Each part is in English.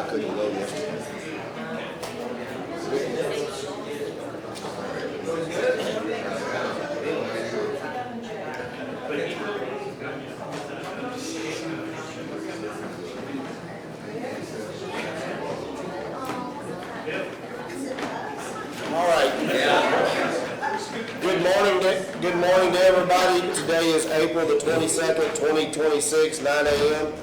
I couldn't go yesterday. All right. Good morning to everybody. Today is April the 22nd, 2026, 9 a.m.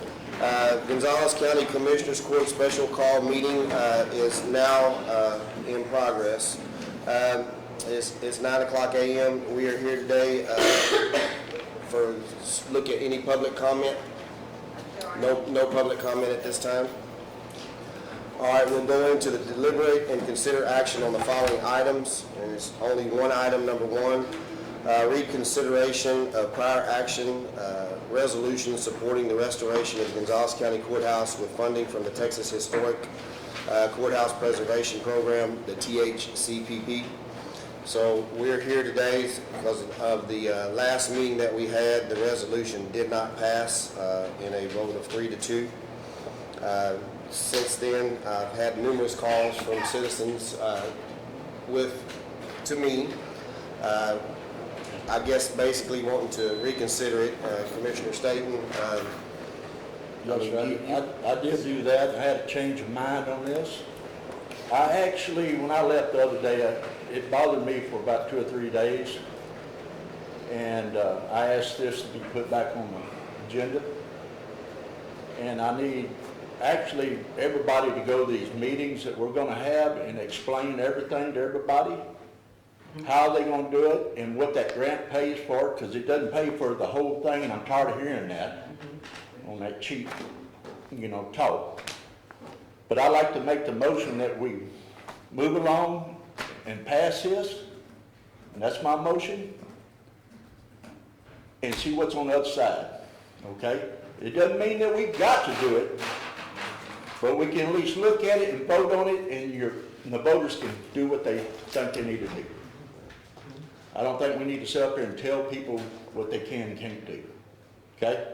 Gonzales County Commissioners Court special call meeting is now in progress. It's 9 o'clock a.m. We are here today for look at any public comment. No public comment at this time. All right, we'll go into the deliberate and consider action on the following items, and it's only one item, number one. Reconsideration of prior action resolution supporting the restoration of Gonzales County Courthouse with funding from the Texas Historic Courthouse Preservation Program, the THCPP. So we're here today because of the last meeting that we had. The resolution did not pass in a vote of 3-2. Since then, I've had numerous calls from citizens to me, I guess basically wanting to reconsider it. Commissioner Staten. Yes, sir. I did do that. I had a change of mind on this. I actually, when I left the other day, it bothered me for about 2 or 3 days. And I asked this to be put back on the agenda. And I need actually everybody to go to these meetings that we're going to have and explain everything to everybody, how they're going to do it and what that grant pays for, because it doesn't pay for the whole thing, and I'm tired of hearing that on that cheap, talk. But I'd like to make the motion that we move along and pass this, and that's my motion, and see what's on the other side, okay? It doesn't mean that we've got to do it, but we can at least look at it and vote on it, and the voters can do what they think they need to do. I don't think we need to sit up here and tell people what they can and can't do. Okay?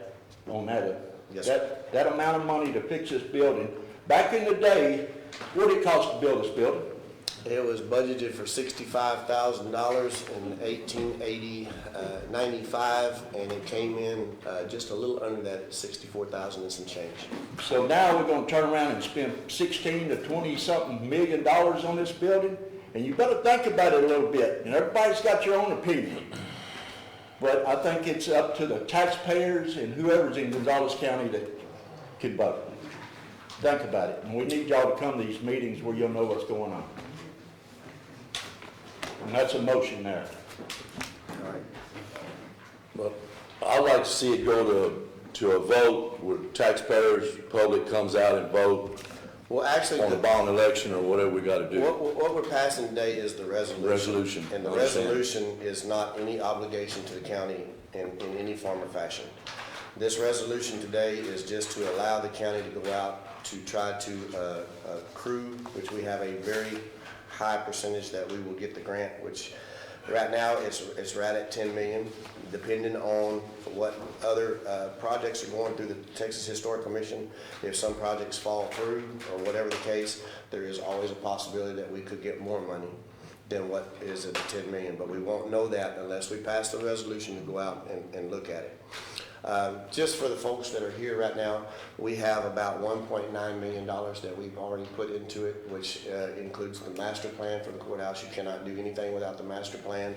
On that, yes, that amount of money to fix this building. Back in the day, what did it cost to build this building? It was budgeted for $65,000 in 95, and it came in just a little under that at $64,000 and some change. So now we're going to turn around and spend 16 to 20 something million dollars on this building, and you better think about it a little bit. And everybody's got your own opinion, but I think it's up to the taxpayers and whoever's in Gonzales County that can vote. Think about it, and we need y'all to come to these meetings where you'll know what's going on. And that's a motion there. All right. But I'd like to see it go to a vote where taxpayers, public comes out and vote. Well, actually, on the bond election or whatever we got to do. What we're passing today is the resolution. And the resolution is not any obligation to the county in any form or fashion. This resolution today is just to allow the county to go out to try to accrue, which we have a very high percentage that we will get the grant, which right now it's right at $10 million, depending on what other projects are going through the Texas Historic Commission. If some projects fall through or whatever the case, there is always a possibility that we could get more money than what is at the $10 million, but we won't know that unless we pass the resolution to go out and look at it. Just for the folks that are here right now, we have about $1.9 million that we've already put into it, which includes the master plan for the courthouse. You cannot do anything without the master plan.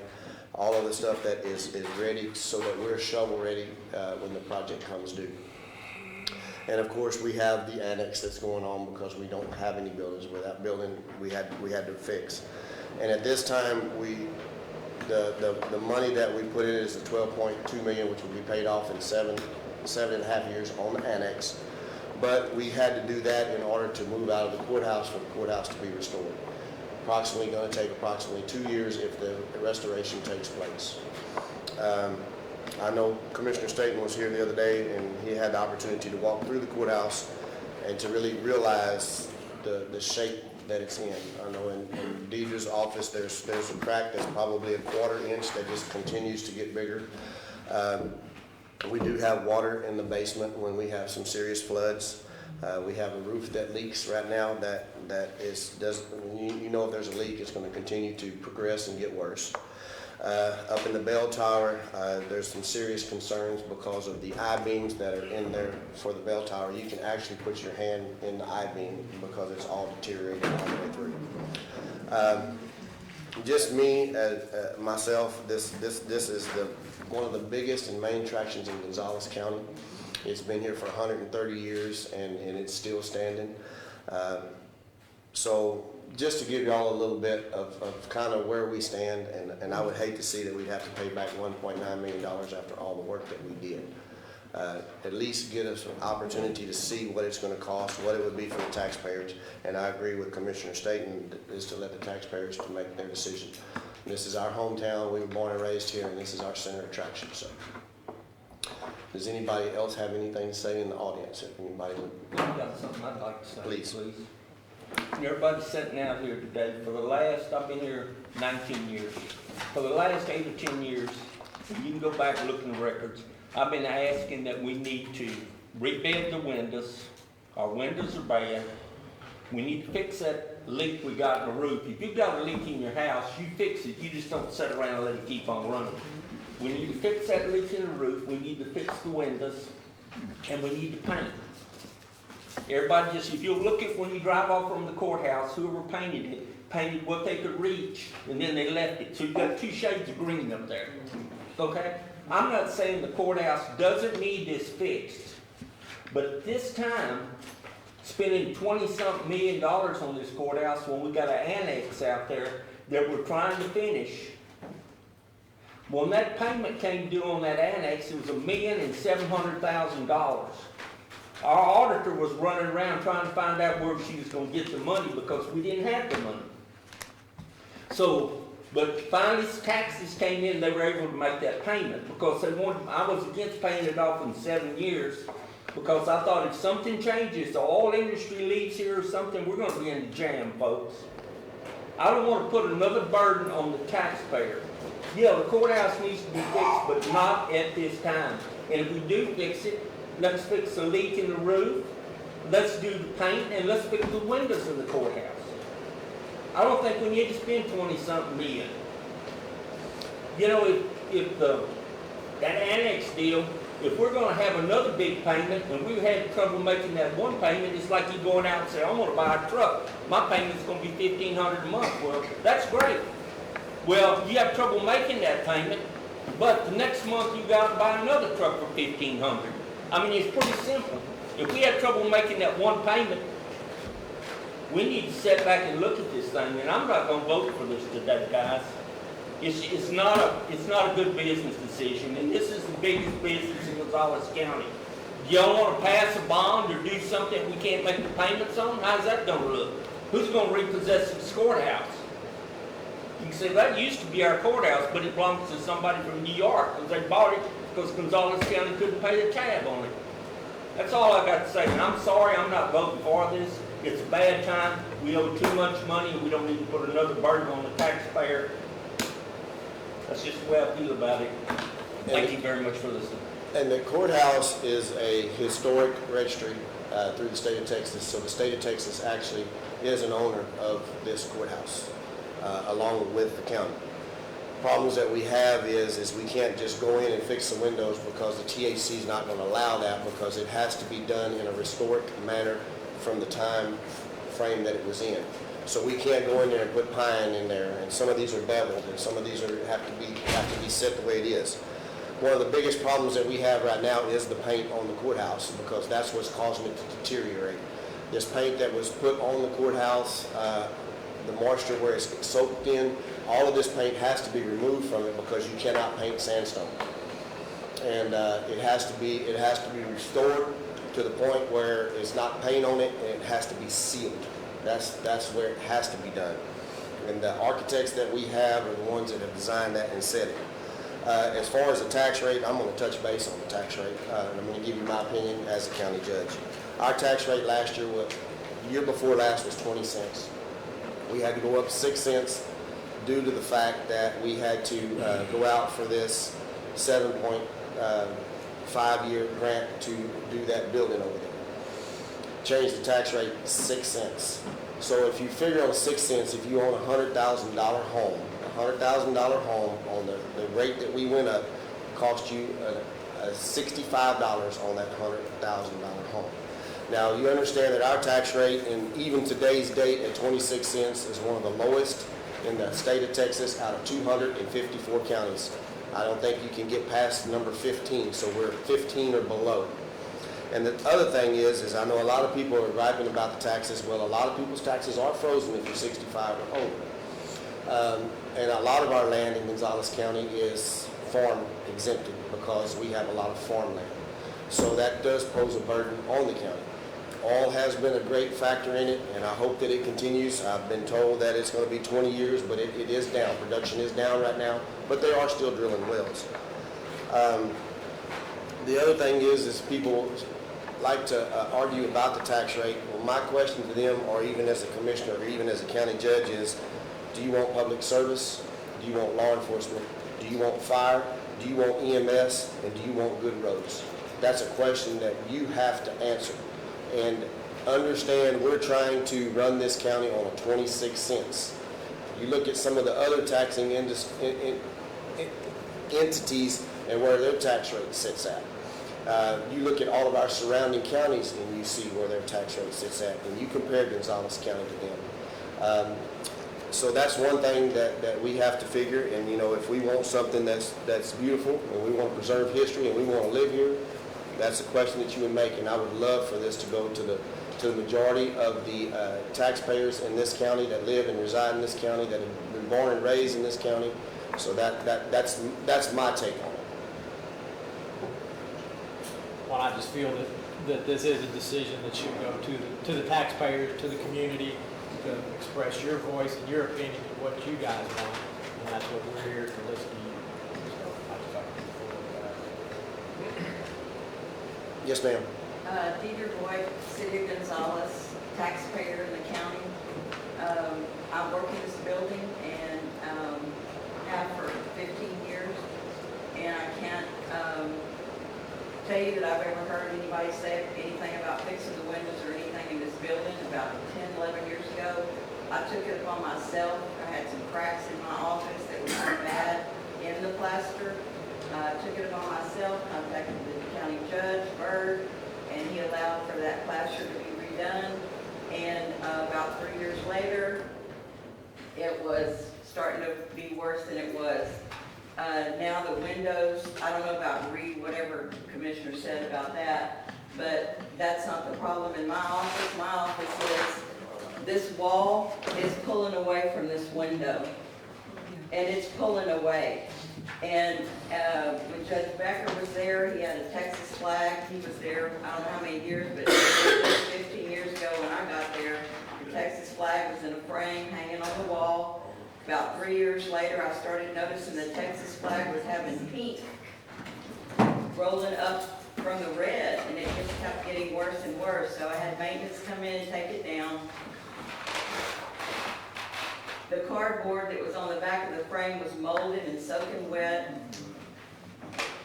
All of the stuff that is ready so that we're shovel ready when the project comes due. And of course, we have the annex that's going on because we don't have any buildings where that building we had to fix. And at this time, the money that we put in is the $12.2 million, which will be paid off in seven and a half years on the annex. But we had to do that in order to move out of the courthouse for the courthouse to be restored. Approximately going to take approximately 2 years if the restoration takes place. I know Commissioner Staten was here the other day, and he had the opportunity to walk through the courthouse and to really realize the shape that it's in. I know in Deidre's office there's a crack that's probably a 1/4 inch that just continues to get bigger. We do have water in the basement when we have some serious floods. We have a roof that leaks right now you know if there's a leak, it's going to continue to progress and get worse. Up in the bell tower, there's some serious concerns because of the I-beams that are in there for the bell tower. You can actually put your hand in the I-beam because it's all deteriorated all the way through. Just me, myself, this is one of the biggest and main attractions in Gonzales County. It's been here for 130 years and it's still standing. So just to give you all a little bit of kind of where we stand, and I would hate to see that we'd have to pay back $1.9 million after all the work that we did. At least get us an opportunity to see what it's going to cost, what it would be for the taxpayers, and I agree with Commissioner Staten is to let the taxpayers to make their decision. This is our hometown, we were born and raised here, and this is our center attraction. So, does anybody else have anything to say in the audience? If anybody would, I've got something I'd like to say, Please. Everybody's sitting out here today, I've been here 19 years. For the last 8 or 10 years, you can go back and look in the records, I've been asking that we need to rebuild the windows. Our windows are bad. We need to fix that leak we got in the roof. If you've got a leak in your house, you fix it. You just don't sit around and let it keep on running. We need to fix that leak in the roof. We need to fix the windows. And we need to paint. Everybody just, if you'll look at when you drive off from the courthouse, whoever painted it, painted what they could reach, and then they left it. So you've got 2 shades of green up there. Okay? I'm not saying the courthouse doesn't need this fixed, but at this time, spending $20-something million on this courthouse when we got an annex out there that we're trying to finish. When that payment came due on that annex, it was $1,700,000. Our auditor was running around trying to find out where she was going to get the money because we didn't have the money. So, but finally taxes came in, they were able to make that payment because they wanted, I was against paying it off in 7 years because I thought if something changes, the oil industry leaves here or something, we're going to be in the jam, folks. I don't want to put another burden on the taxpayer. Yeah, the courthouse needs to be fixed, but not at this time. And if we do fix it, let's fix the leak in the roof, let's do the paint, and let's fix the windows in the courthouse. I don't think we need to spend 20-something million. You know, if that annex deal, if we're going to have another big payment, and we had trouble making that one payment, it's like you going out and say, I'm going to buy a truck. My payment's going to be $1,500 a month. Well, that's great. Well, you have trouble making that payment, but the next month you got to buy another truck for $1,500. I mean, it's pretty simple. If we have trouble making that one payment, we need to sit back and look at this thing, and I'm not going to vote for this today, guys. It's not a good business decision, and this is the biggest business in Gonzales County. Y'all want to pass a bond or do something we can't make the payments on? How's that going to look? Who's going to repossess this courthouse? You can say that used to be our courthouse, but it belongs to somebody from New York because they bought it because Gonzales County couldn't pay the tab on it. That's all I got to say. And I'm sorry I'm not voting for this. It's a bad time. We owe too much money, and we don't need to put another burden on the taxpayer. That's just the way I feel about it. Thank you very much for listening. And the courthouse is a historic registry through the state of Texas. So the state of Texas actually is an owner of this courthouse, along with the county. Problems that we have is we can't just go in and fix the windows because the THC is not going to allow that because it has to be done in a historic manner from the time frame that it was in. So we can't go in there and put pine in there, and some of these are beveled, and some of these have to be set the way it is. One of the biggest problems that we have right now is the paint on the courthouse because that's what's causing it to deteriorate. This paint that was put on the courthouse, the moisture where it's soaked in, all of this paint has to be removed from it because you cannot paint sandstone. And it has to be restored to the point where it's not paint on it and it has to be sealed. That's where it has to be done. And the architects that we have are the ones that have designed that and said it. As far as the tax rate, I'm going to touch base on the tax rate. And I'm going to give you my opinion as a county judge. Our tax rate last year, the year before last, was 20 cents. We had to go up 6 cents due to the fact that we had to go out for this 7.5-year grant to do that building over there. changed the tax rate 6 cents. So if you figure on 6 cents, if you own a $100,000 home, on the rate that we went up, cost you $65 on that $100,000 home. Now, you understand that our tax rate, in even today's date at 26 cents, is one of the lowest in the state of Texas out of 254 counties. I don't think you can get past number 15, so we're 15 or below. And the other thing is I know a lot of people are griping about the taxes. Well, a lot of people's taxes are frozen if you're 65 or older. And a lot of our land in Gonzales County is farm exempted because we have a lot of farmland. So that does pose a burden on the county. Oil has been a great factor in it, and I hope that it continues. I've been told that it's going to be 20 years, but it is down. Production is down right now, but they are still drilling wells. The other thing is people like to argue about the tax rate. Well, my question to them, or even as a commissioner, or even as a county judge, is do you want public service? Do you want law enforcement? Do you want fire? Do you want EMS? And do you want good roads? That's a question that you have to answer. And understand we're trying to run this county on a 26 cents. You look at some of the other taxing entities and where their tax rate sits at. You look at all of our surrounding counties and you see where their tax rate sits at, and you compare Gonzales County to them. So that's one thing that we have to figure. And if we want something that's beautiful and we want to preserve history and we want to live here, that's a question that you would make. And I would love for this to go to the majority of the taxpayers in this county that live and reside in this county, that have been born and raised in this county. So that's my take on it. Well, I just feel that this is a decision that should go to the taxpayers, to the community, to express your voice and your opinion of what you guys want, and that's what we're here to listen to you. So I just like to move forward with that. Yes, ma'am. Deidre Boyd, City of Gonzales, taxpayer in the county. I work in this building and have for 15 years, and I can't tell you that I've ever heard anybody say anything about fixing the windows or anything in this building. About 10, 11 years ago, I took it upon myself. I had some cracks in my office that were pretty bad in the plaster. I took it upon myself, contacted the county judge, Bird, and he allowed for that plaster to be redone. And about 3 years later, it was starting to be worse than it was. Now the windows, I don't know about whatever Commissioner said about that, but that's not the problem in my office. My office is, this wall is pulling away from this window, and it's pulling away. And when Judge Becker was there, he had a Texas flag. He was there, I don't know how many years, but 15 years ago when I got there, the Texas flag was in a frame hanging on the wall. About 3 years later, I started noticing the Texas flag was having pink rolling up from the red, and it just kept getting worse and worse. So I had maintenance come in and take it down. The cardboard that was on the back of the frame was molded and soaking wet.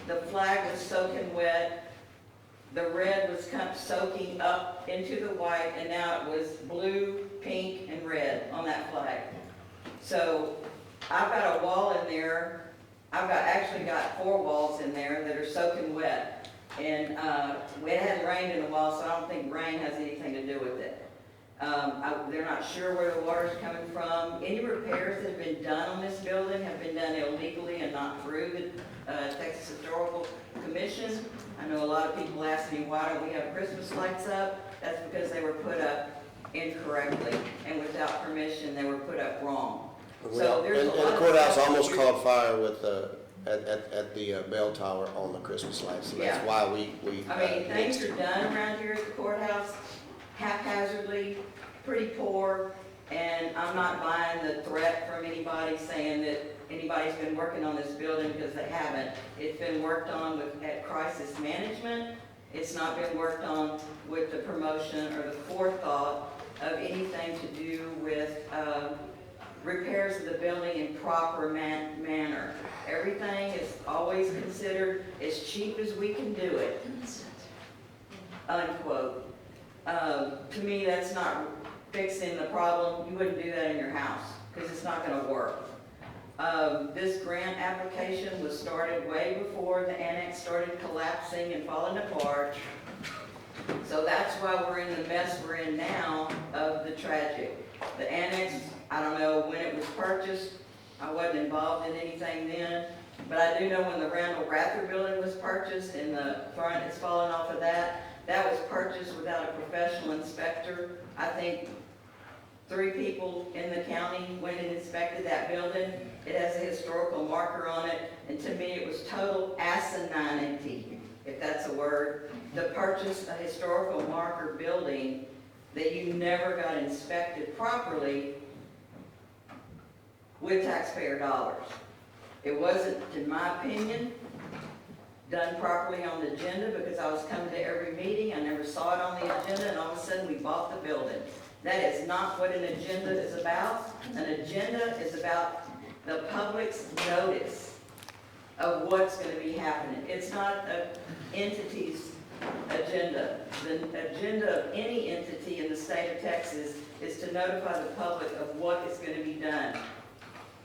The flag was soaking wet. The red was kind of soaking up into the white, and now it was blue, pink, and red on that flag. So I've got a wall in there. I've actually got 4 walls in there that are soaking wet. And it hadn't rained in a while, so I don't think rain has anything to do with it. They're not sure where the water's coming from. Any repairs that have been done on this building have been done illegally and not through the Texas Historical Commission. I know a lot of people ask me, why don't we have Christmas lights up? That's because they were put up incorrectly, and without permission, they were put up wrong. So there's and the courthouse almost caught fire with at the bell tower on the Christmas lights. So that's why we I mean, things are done around here at the courthouse haphazardly, pretty poor, and I'm not buying the threat from anybody saying that anybody's been working on this building, because they haven't. It's been worked on at crisis management. It's not been worked on with the promotion or the forethought of anything to do with repairs of the building in proper manner. Everything is always considered as cheap as we can do it, unquote. To me, that's not fixing the problem. You wouldn't do that in your house, because it's not gonna work. This grant application was started way before the annex started collapsing and falling apart. So that's why we're in the mess we're in now of the tragic. The annex, I don't know when it was purchased. I wasn't involved in anything then. But I do know when the Randall Rather building was purchased and the front is falling off of that, that was purchased without a professional inspector. I think 3 people in the county went and inspected that building. It has a historical marker on it, and to me, it was total asininity, if that's a word, to purchase a historical marker building that you never got inspected properly with taxpayer dollars. It wasn't, in my opinion, done properly on the agenda, because I was coming to every meeting, I never saw it on the agenda, and all of a sudden we bought the building. That is not what an agenda is about. An agenda is about the public's notice of what's going to be happening. It's not an entity's agenda. The agenda of any entity in the state of Texas is to notify the public of what is going to be done.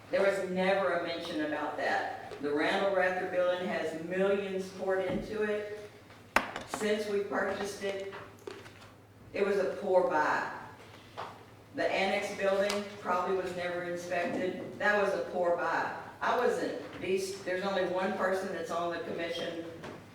There was never a mention about that. The Randall Rather building has millions poured into it. Since we purchased it, it was a poor buy. The annex building probably was never inspected. That was a poor buy. There's only one person that's on the commission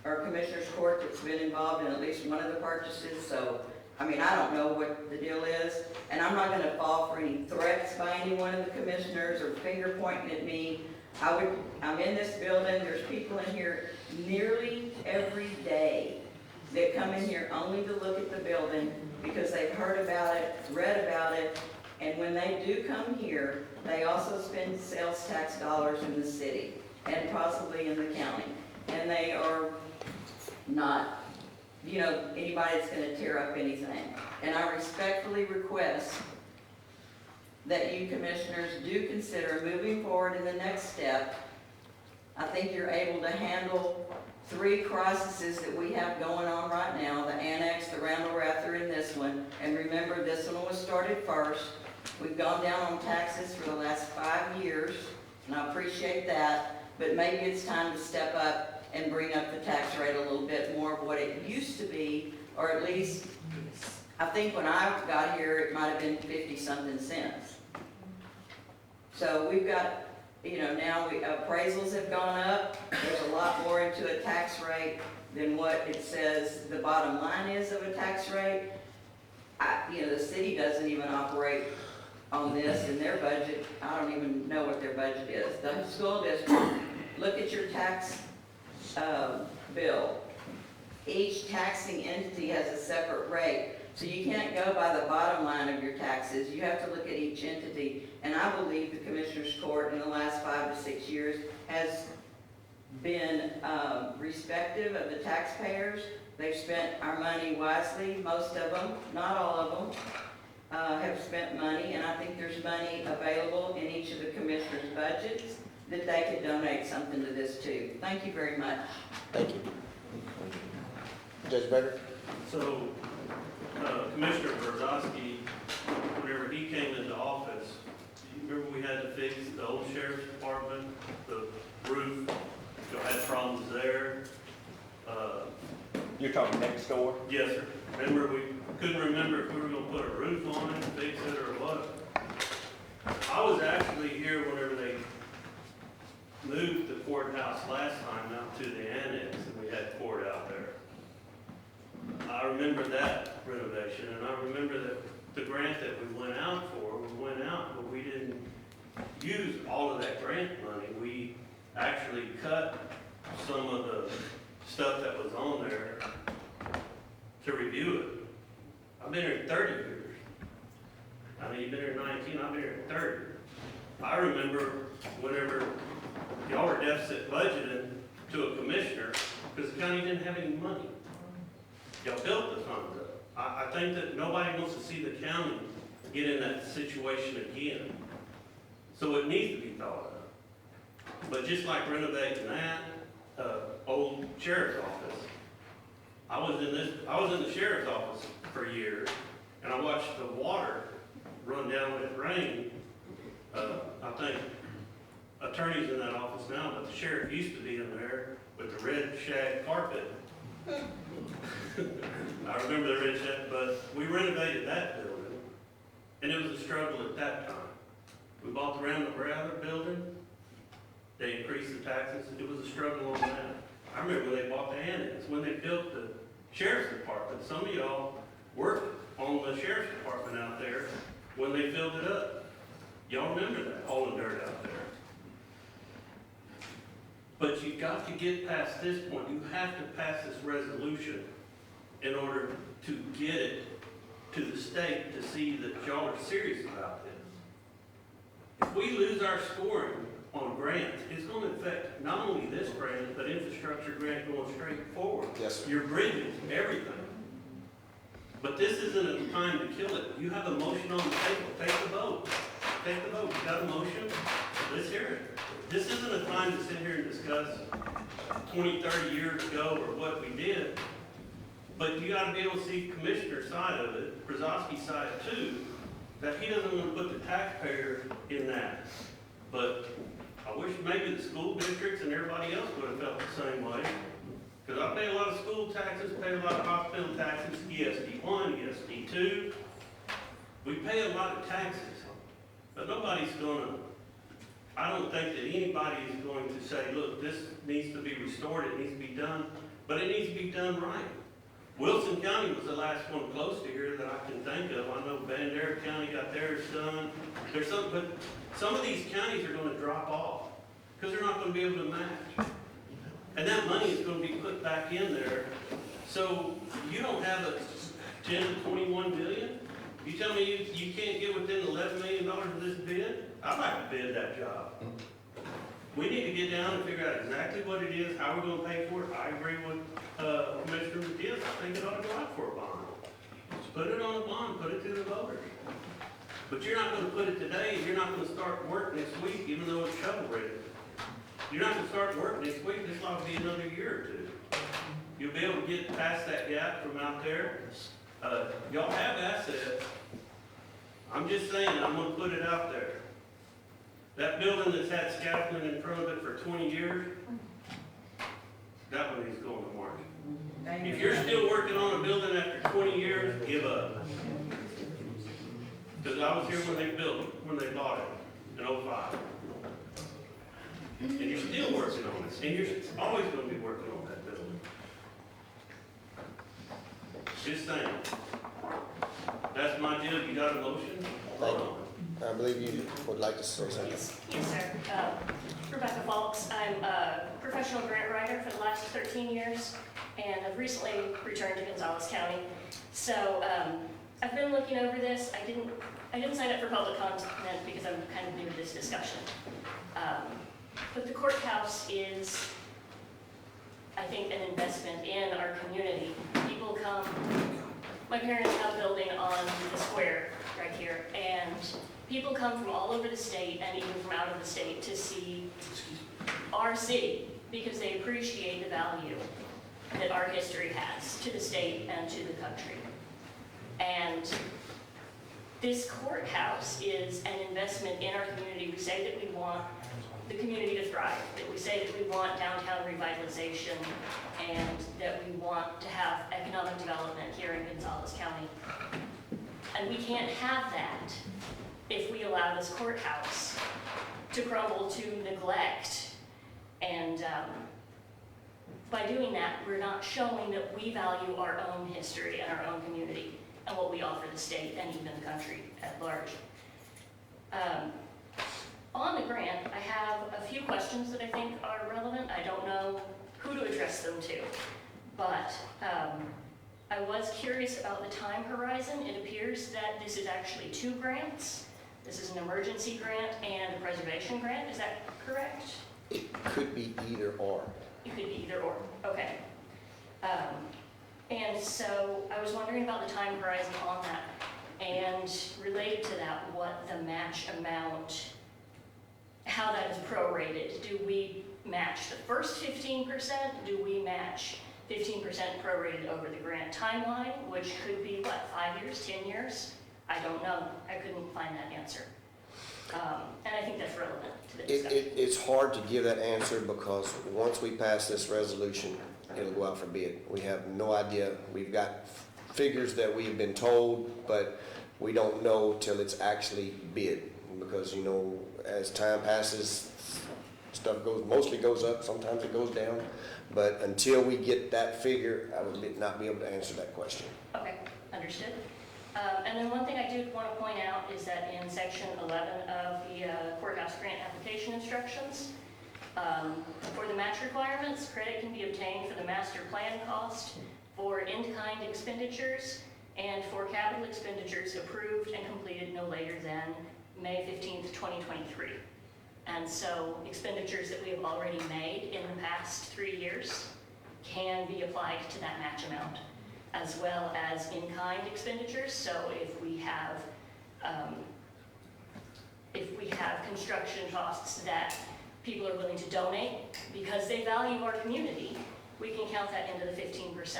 or commissioner's court that's been involved in at least one of the purchases, so, I mean, I don't know what the deal is, and I'm not gonna fall for any threats by any one of the commissioners or finger pointing at me. I'm in this building, there's people in here nearly every day that come in here only to look at the building because they've heard about it, read about it, and when they do come here, they also spend sales tax dollars in the city and possibly in the county. And they are not, anybody that's gonna tear up anything. And I respectfully request that you commissioners do consider moving forward in the next step. I think you're able to handle 3 crises that we have going on right now, the annex, the Randall Rather, and this one. And remember, this one was started first. We've gone down on taxes for the last 5 years, and I appreciate that, but maybe it's time to step up and bring up the tax rate a little bit more of what it used to be, or at least, I think when I got here, it might have been 50-something cents. So we've got, now appraisals have gone up. There's a lot more into a tax rate than what it says the bottom line is of a tax rate. The city doesn't even operate on this in their budget. I don't even know what their budget is. The school district, look at your tax bill. Each taxing entity has a separate rate. So you can't go by the bottom line of your taxes. You have to look at each entity. And I believe the Commissioner's Court in the last 5 to 6 years has been respective of the taxpayers. They've spent our money wisely. Most of them, not all of them, have spent money. And I think there's money available in each of the Commissioners' budgets that they could donate something to this too. Thank you very much. Thank you. Judge Becker? So, Commissioner Brzezowski, whenever he came into office, do you remember we had to fix the old sheriff's department, the roof, you had problems there? You're talking next door? Yes, sir. Remember, we couldn't remember if we were gonna put a roof on it, fix it, or what? I was actually here whenever they moved the courthouse last time out to the annex, and we had court out there. I remember that renovation, and I remember that the grant that we went out, but we didn't use all of that grant money. We actually cut some of the stuff that was on there to review it. I've been here 30 years. I mean, you've been here 19, I've been here 30. I remember whenever y'all were deficit budgeting to a commissioner, because the county didn't have any money. Y'all built the funds up. I think that nobody wants to see the county get in that situation again. So it needs to be thought of. But just like renovating that old sheriff's office, I was in the sheriff's office for years, and I watched the water run down with rain. I think attorney's in that office now, but the sheriff used to be in there with the red shag carpet. I remember the red shag, but we renovated that building, and it was a struggle at that time. We bought the Randall Browder building, they increased the taxes, it was a struggle on that. I remember when they bought the annex, when they built the sheriff's department, some of y'all worked on the sheriff's department out there when they filled it up. Y'all remember that, hauling dirt out there. But you got to get past this point. You have to pass this resolution in order to get it to the state to see that y'all are serious about this. If we lose our scoring on grants, it's going to affect not only this grant, but infrastructure grant going straight forward. Yes, sir. Your bridges, everything. But this isn't a time to kill it. You have a motion on the table. Take the vote. Take the vote. You got a motion? Let's hear it. This isn't a time to sit here and discuss 20, 30 years ago or what we did. But you got to be able to see Commissioner's side of it, Brzezowski's side too, that he doesn't want to put the taxpayer in that. But I wish maybe the school districts and everybody else would have felt the same way. Because I pay a lot of school taxes, pay a lot of hospital taxes, ESD 1, ESD 2. We pay a lot of taxes, but nobody's gonna, I don't think that anybody is going to say, look, this needs to be restored, it needs to be done, but it needs to be done right. Wilson County was the last one close to here that I can think of. I know Bandera County got theirs done. There's some, but some of these counties are gonna drop off because they're not gonna be able to match. And that money is gonna be put back in there. So you don't have a 10 to 21 billion? You tell me you can't get within $11 million of this bid? I'd like to bid that job. We need to get down and figure out exactly what it is, how we're gonna pay for it. I agree with Commissioner Matias. I think it ought to go out for a bond. Put it on a bond, put it to the voters. But you're not gonna put it today, and you're not gonna start work next week, even though it's shovel ready. You're not gonna start work next week, this will be another year or two. You'll be able to get past that gap from out there. Y'all have assets. I'm just saying, I'm gonna put it out there. That building that's had scaffolding in front of it for 20 years, that one is going to market. If you're still working on a building after 20 years, give up. Because I was here when they built it, when they bought it in 05. And you're still working on it, and you're always going to be working on that building. Just saying. That's my deal. You got a motion? Thank you. I believe you would like to say something. Yes, sir. Rebecca Falks. I'm a professional grant writer for the last 13 years, and I've recently returned to Gonzales County. So I've been looking over this. I didn't sign up for public comment because I'm kind of new to this discussion. But the courthouse is, I think, an investment in our community. People come. My parents have a building on the square right here, and people come from all over the state and even from out of the state to see our city because they appreciate the value that our history has to the state and to the country. And this courthouse is an investment in our community. We say that we want the community to thrive, that we say that we want downtown revitalization, and that we want to have economic development here in Gonzales County. And we can't have that if we allow this courthouse to crumble to neglect. And by doing that, we're not showing that we value our own history and our own community and what we offer the state and even the country at large. On the grant, I have a few questions that I think are relevant. I don't know who to address them to, but I was curious about the time horizon. It appears that this is actually 2 grants. This is an emergency grant and a preservation grant. Is that correct? It could be either or. It could be either or. Okay. And so I was wondering about the time horizon on that, and related to that, what the match amount, how that is prorated. Do we match the first 15%? Do we match 15% prorated over the grant timeline, which could be, what, 5 years, 10 years? I don't know. I couldn't find that answer. And I think that's relevant to the discussion. It's hard to give that answer because once we pass this resolution, it'll go out for bid. We have no idea. We've got figures that we've been told, but we don't know till it's actually bid. Because, you know, as time passes, stuff mostly goes up, sometimes it goes down. But until we get that figure, I would not be able to answer that question. Okay, understood. And then one thing I do want to point out is that in section 11 of the courthouse grant application instructions, for the match requirements, credit can be obtained for the master plan cost, for in-kind expenditures, and for capital expenditures approved and completed no later than May 15th, 2023. And so expenditures that we have already made in the past 3 years can be applied to that match amount, as well as in-kind expenditures. So if we have construction costs that people are willing to donate because they value our community, we can count that into the 15%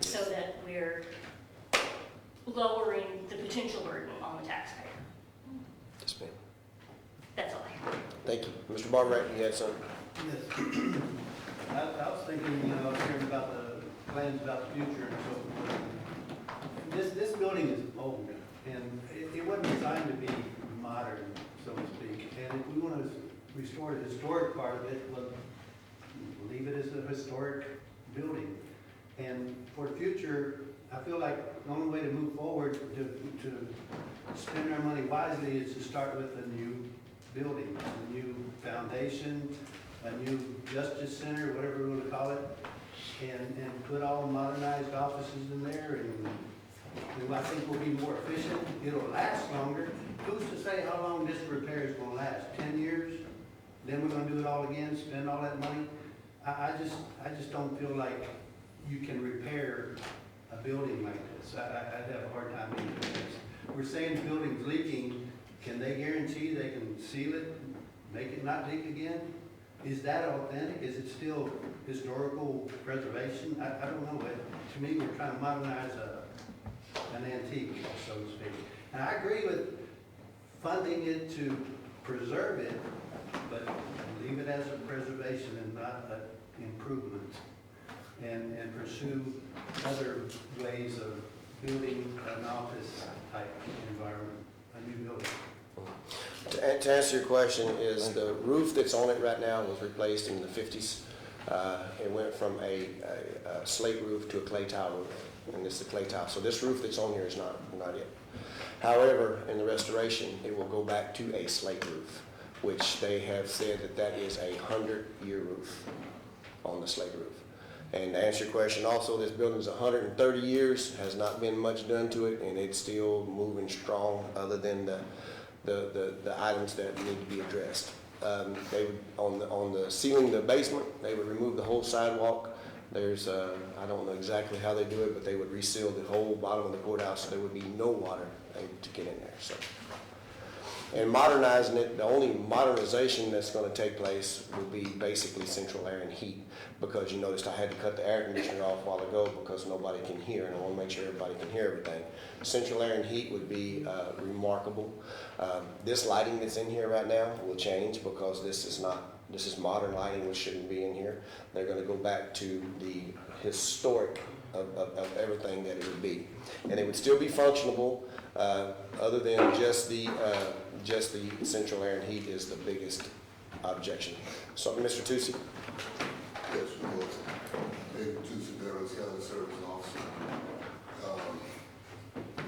so that we're lowering the potential burden on the taxpayer. Yes, ma'am. That's all I have. Thank you. Mr. Barbrett, you had something? Yes. I was thinking, you know, I was hearing about the plans about the future and so forth. This building is old, and it wasn't designed to be modern, so to speak. And if we want to restore the historic part of it, well, leave it as a historic building. And for the future, I feel like the only way to move forward to spend our money wisely is to start with a new building, a new foundation, a new justice center, whatever we want to call it, and put all modernized offices in there, and I think we'll be more efficient. It'll last longer. Who's to say how long this repair is going to last? 10 years? Then we're going to do it all again, spend all that money? I just don't feel like you can repair a building like this. I'd have a hard time doing this. We're saying the building's leaking. Can they guarantee they can seal it, make it not leak again? Is that authentic? Is it still historical preservation? I don't know. To me, we're trying to modernize an antique, so to speak. And I agree with funding it to preserve it, but leave it as a preservation and not an improvement. And pursue other ways of building an office type environment, a new building. To answer your question, is the roof that's on it right now was replaced in the 50s. It went from a slate roof to a clay tile roof, and this is a clay tile. So this roof that's on here is not it. However, in the restoration, it will go back to a slate roof, which they have said that is a 100-year roof on the slate roof. And to answer your question, also, this building's 130 years, has not been much done to it, and it's still moving strong other than the items that need to be addressed. They would, on the ceiling of the basement, they would remove the whole sidewalk. There's, I don't know exactly how they do it, but they would reseal the whole bottom of the courthouse so there would be no water to get in there. So, and modernizing it, the only modernization that's going to take place will be basically central air and heat, because you noticed I had to cut the air conditioner off a while ago because nobody can hear, and I want to make sure everybody can hear everything. Central air and heat would be remarkable. This lighting that's in here right now will change because this is modern lighting, which shouldn't be in here. They're going to go back to the historic of everything that it would be, and it would still be functionable, other than just the central air and heat is the biggest objection. So, Mr. Tucci? Yes, David Tucci, Dallas County Service Officer.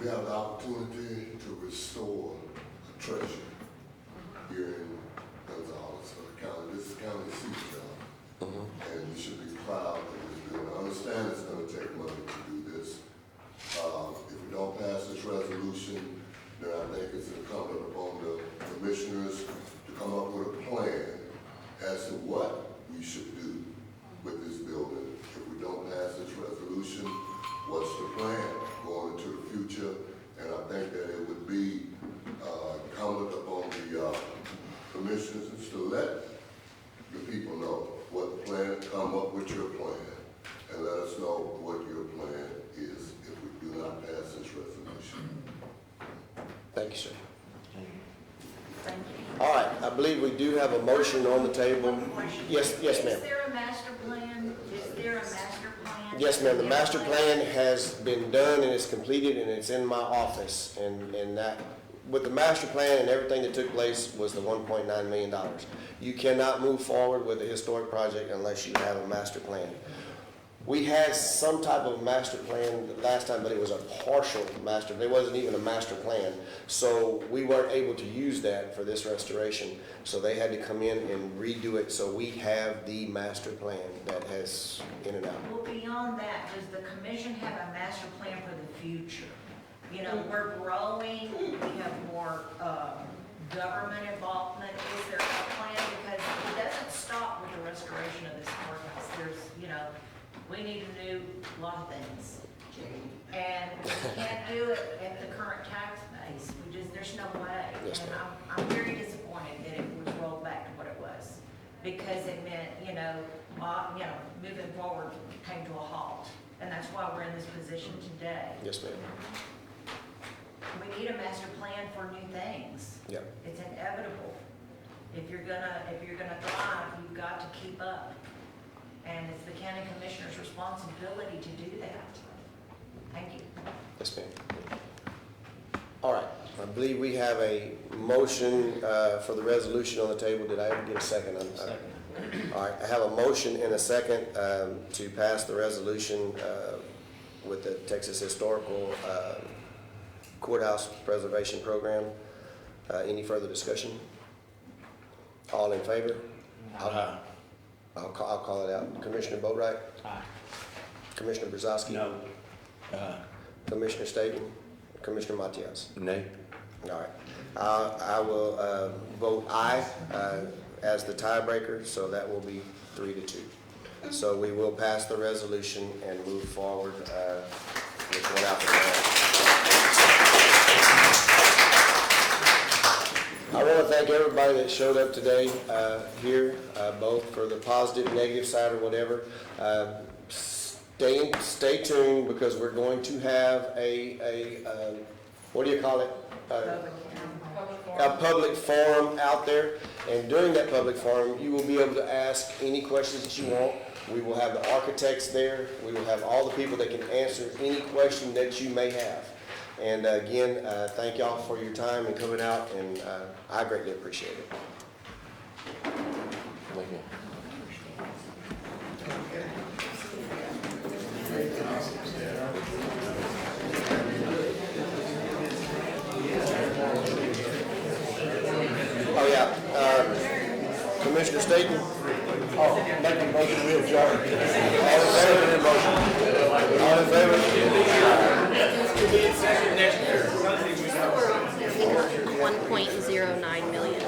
We have the opportunity to restore a treasure here in Gonzales, county. This is county seat job, and you should be proud of this building. I understand it's going to take money to do this. If we don't pass this resolution, then I think it's incumbent upon the commissioners to come up with a plan as to what we should do with this building. If we don't pass this resolution, what's the plan going into the future? And I think that it would be incumbent upon the commissioners to let the people know what the plan, come up with your plan, and let us you, sir. Thank you. All right, I believe we do have a motion on the table. Yes, yes, ma'am. Is there a master plan? Is there a master plan? Yes, ma'am, the master plan has been done and it's completed and it's in my office. And that, with the master plan and everything that took place was the $1.9 million. You cannot move forward with a historic project unless you have a master plan. We had some type of master plan last time, but it was a partial master. There wasn't even a master plan. So we weren't able to use that for this restoration. So they had to come in and redo it. So we have the master plan that has in and out. Well, beyond that, does the commission have a master plan for the future? You know, we're growing, we have more government involvement. Is there a plan? Because it doesn't stop with the restoration of this courthouse. There's, you know, we need to do a lot of things. And we can't do it at the current tax base. We just, there's no way. Yes, And ma'am. I'm very disappointed that it was rolled back to what it was. Because it meant, moving forward came to a halt. And that's why we're in this position today. Yes, ma'am. We need a master plan for new things. Yep. It's inevitable. If you're gonna thrive, you've got to keep up. And it's the county commissioner's responsibility to do that. Thank you. Yes, ma'am. All right, I believe we have a motion for the resolution on the table. Did I ever get a second? Second. All right, I have a motion and a second to pass the resolution with the Texas Historical Courthouse Preservation Program. Any further discussion? All in favor? I'll call it out. Commissioner Boatright? Aye. Commissioner Brzezowski? No. Commissioner Staton? Commissioner Matias? Nay? All right. I will vote aye as the tiebreaker, so that will be 3-2. So we will pass the resolution and move forward with one after the other. I want to thank everybody that showed up today here, both for the positive, negative side, or whatever. Stay tuned because we're going to have a what do you call it? A public forum out there, and during that public forum, you will be able to ask any questions that you want. We will have the architects there. We will have all the people that can answer any question that you may have. And again, thank y'all for your time and coming out, and I greatly appreciate it. Thank you. Oh, yeah. Commissioner Staton? Oh, make a motion, we adjourn. All in favor? 1.09 million.